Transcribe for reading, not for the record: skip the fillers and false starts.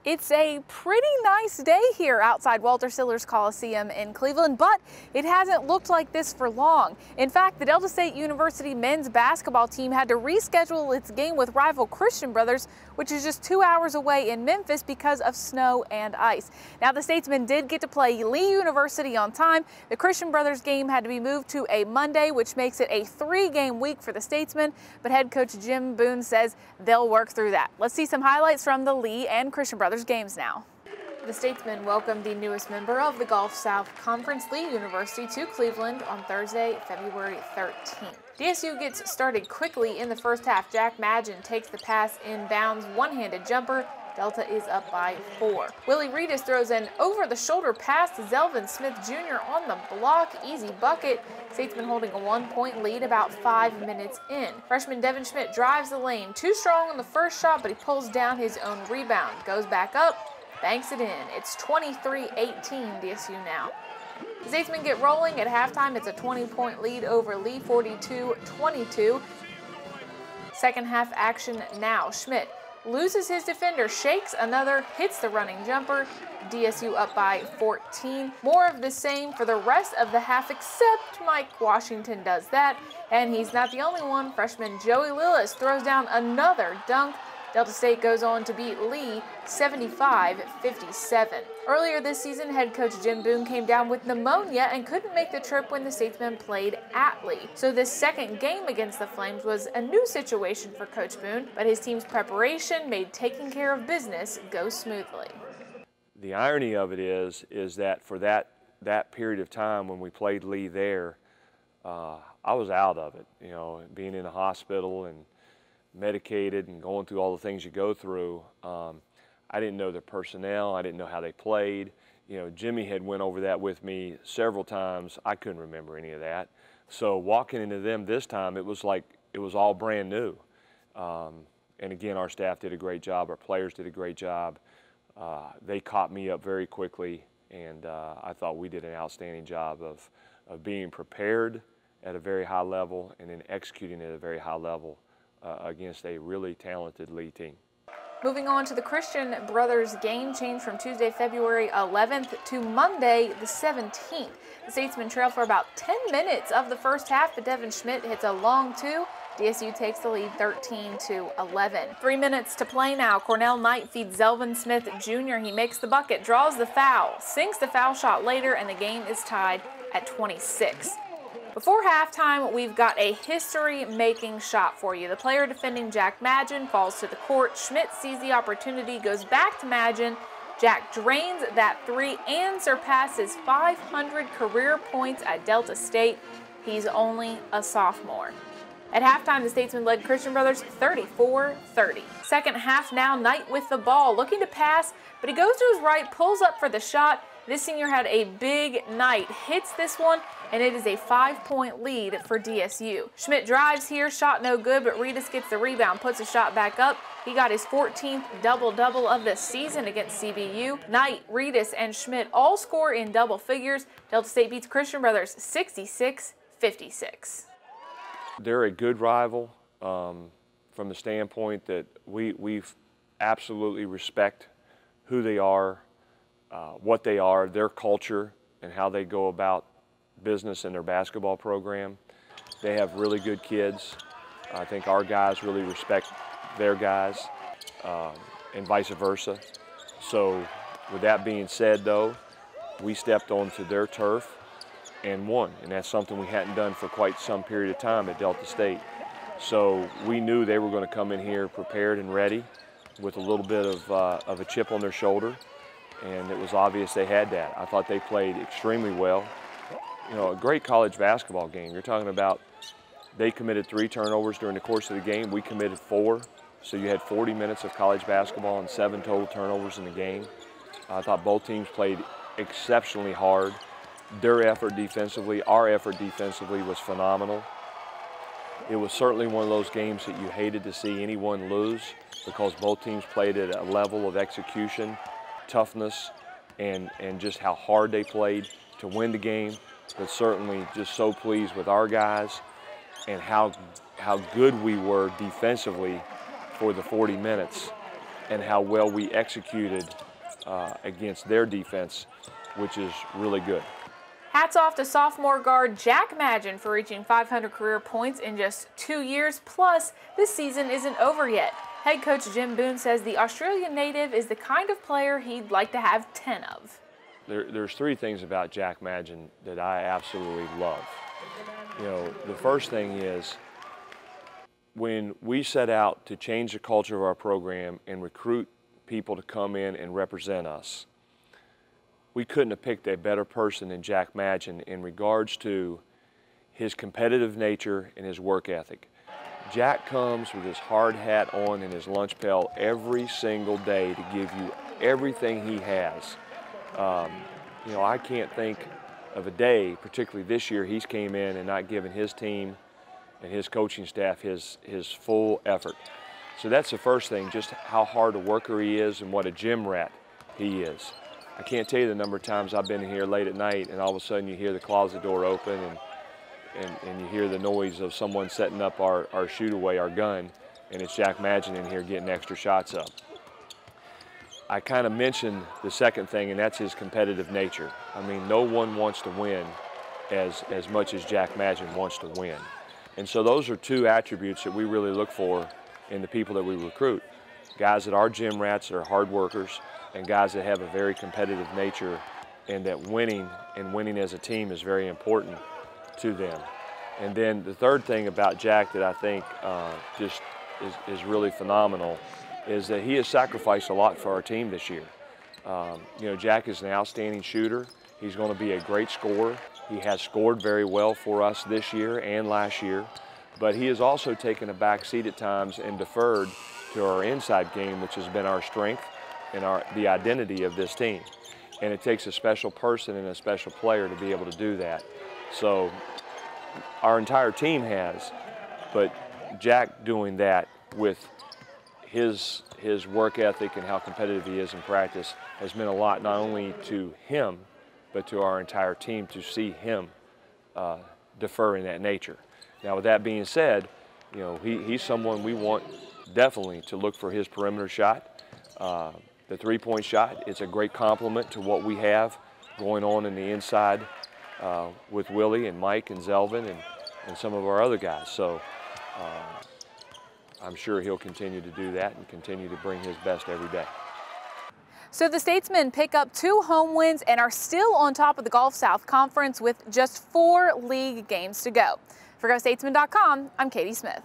It's a pretty nice day here outside Walter Sillars Coliseum in Cleveland, but it hasn't looked like this for long. In fact, the Delta State University men's basketball team had to reschedule its game with rival Christian Brothers, which is just 2 hours away in Memphis because of snow and ice. Now, the Statesmen did get to play Lee University on time. The Christian Brothers game had to be moved to a Monday, which makes it a 3-game week for the Statesmen, but head coach Jim Boone says they'll work through that. Let's see some highlights from the Lee and Christian Brothers games now. The Statesmen welcomed the newest member of the Gulf South Conference, Lee University, to Cleveland on Thursday, February 13th. DSU gets started quickly in the first half. Jack Madgen takes the pass inbounds, one-handed jumper. Delta is up by 4. Willie Reedus throws an over-the-shoulder pass to Zelvin Smith Jr. on the block. Easy bucket. Statesmen holding a 1-point lead about 5 minutes in. Freshman Devin Schmidt drives the lane. Too strong on the first shot, but he pulls down his own rebound. Goes back up, banks it in. It's 23-18 DSU now. The Statesmen get rolling at halftime. It's a 20-point lead over Lee, 42-22. Second half action now. Schmidt loses his defender, shakes another, hits the running jumper. DSU up by 14. More of the same for the rest of the half, except Mike Washington does that. And he's not the only one. Freshman Joey Lillis throws down another dunk. Delta State goes on to beat Lee 75-57. Earlier this season, head coach Jim Boone came down with pneumonia and couldn't make the trip when the Statesmen played at Lee. So this second game against the Flames was a new situation for Coach Boone, but his team's preparation made taking care of business go smoothly. The irony of it is that for that period of time when we played Lee there, I was out of it, you know, being in the hospital and medicated and going through all the things you go through. I didn't know their personnel. I didn't know how they played. You know, Jimmy had went over that with me several times. I couldn't remember any of that. So walking into them this time, it was like it was all brand new. And again, our staff did a great job. Our players did a great job. They caught me up very quickly, and I thought we did an outstanding job of being prepared at a very high level and then executing at a very high level against a really talented Lee team. Moving on to the Christian Brothers game, change from Tuesday, February 11th to Monday, the 17th. The Statesmen trail for about 10 minutes of the first half, but Devin Schmidt hits a long 2. DSU takes the lead 13-11. 3 minutes to play now. Cornell Knight feeds Zelvin Smith Jr. He makes the bucket, draws the foul, sinks the foul shot later, and the game is tied at 26. Before halftime, we've got a history-making shot for you. The player defending Jack Madgen falls to the court. Schmidt sees the opportunity, goes back to Madgen. Jack drains that 3 and surpasses 500 career points at Delta State. He's only a sophomore. At halftime, the Statesmen led Christian Brothers 34-30. Second half now, Knight with the ball, looking to pass, but he goes to his right, pulls up for the shot. This senior had a big night, hits this one, and it is a 5-point lead for DSU. Schmidt drives here, shot no good, but Reedus gets the rebound, puts a shot back up. He got his 14th double-double of the season against CBU. Knight, Reedus, and Schmidt all score in double figures. Delta State beats Christian Brothers 66-56. They're a good rival from the standpoint that we absolutely respect who they are, what they are, their culture, and how they go about business in their basketball program. They have really good kids. I think our guys really respect their guys, and vice versa. So with that being said, though, we stepped onto their turf and won, and that's something we hadn't done for quite some period of time at Delta State. So we knew they were going to come in here prepared and ready with a little bit of a chip on their shoulder, and it was obvious they had that. I thought they played extremely well. You know, a great college basketball game. You're talking about they committed 3 turnovers during the course of the game. We committed 4. So you had 40 minutes of college basketball and 7 total turnovers in the game. I thought both teams played exceptionally hard. Their effort defensively, our effort defensively was phenomenal. It was certainly one of those games that you hated to see anyone lose because both teams played at a level of execution, toughness, and just how hard they played to win the game. But certainly just so pleased with our guys and how good we were defensively for the 40 minutes. and how well we executed against their defense, which is really good. Hats off to sophomore guard Jack Madgen for reaching 500 career points in just 2 years. Plus, this season isn't over yet. Head coach Jim Boone says the Australian native is the kind of player he'd like to have 10 of. There's 3 things about Jack Madgen that I absolutely love. You know, the first thing is when we set out to change the culture of our program and recruit people to come in and represent us, we couldn't have picked a better person than Jack Madgen in regards to his competitive nature and his work ethic. Jack comes with his hard hat on and his lunch pail every single day to give you everything he has. You know, I can't think of a day, particularly this year, he's came in and not given his team and his coaching staff his full effort. So that's the first thing, just how hard a worker he is and what a gym rat he is. I can't tell you the number of times I've been here late at night and all of a sudden you hear the closet door open and you hear the noise of someone setting up our shoot away, our gun, and it's Jack Madgen in here getting extra shots up. I kind of mentioned the second thing, and that's his competitive nature. I mean, no one wants to win as much as Jack Madgen wants to win. And so those are 2 attributes that we really look for in the people that we recruit. Guys that are gym rats, that are hard workers, and guys that have a very competitive nature, and that winning as a team is very important to them. And then the third thing about Jack that I think just is really phenomenal is that he has sacrificed a lot for our team this year. You know, Jack is an outstanding shooter. He's going to be a great scorer. He has scored very well for us this year and last year, but he has also taken a back seat at times and deferred to our inside game, which has been our strength and the identity of this team. And it takes a special person and a special player to be able to do that. So our entire team has, but Jack doing that with his work ethic and how competitive he is in practice has meant a lot, not only to him, but to our entire team to see him defer in that nature. Now, with that being said, you know, he's someone we want definitely to look for his perimeter shot. The 3-point shot, it's a great complement to what we have going on in the inside with Willie and Mike and Zelvin and some of our other guys. So I'm sure he'll continue to do that and continue to bring his best every day. So the Statesmen pick up 2 home wins and are still on top of the Gulf South Conference with just 4 league games to go. For GoStatesmen.com, I'm Katie Smith.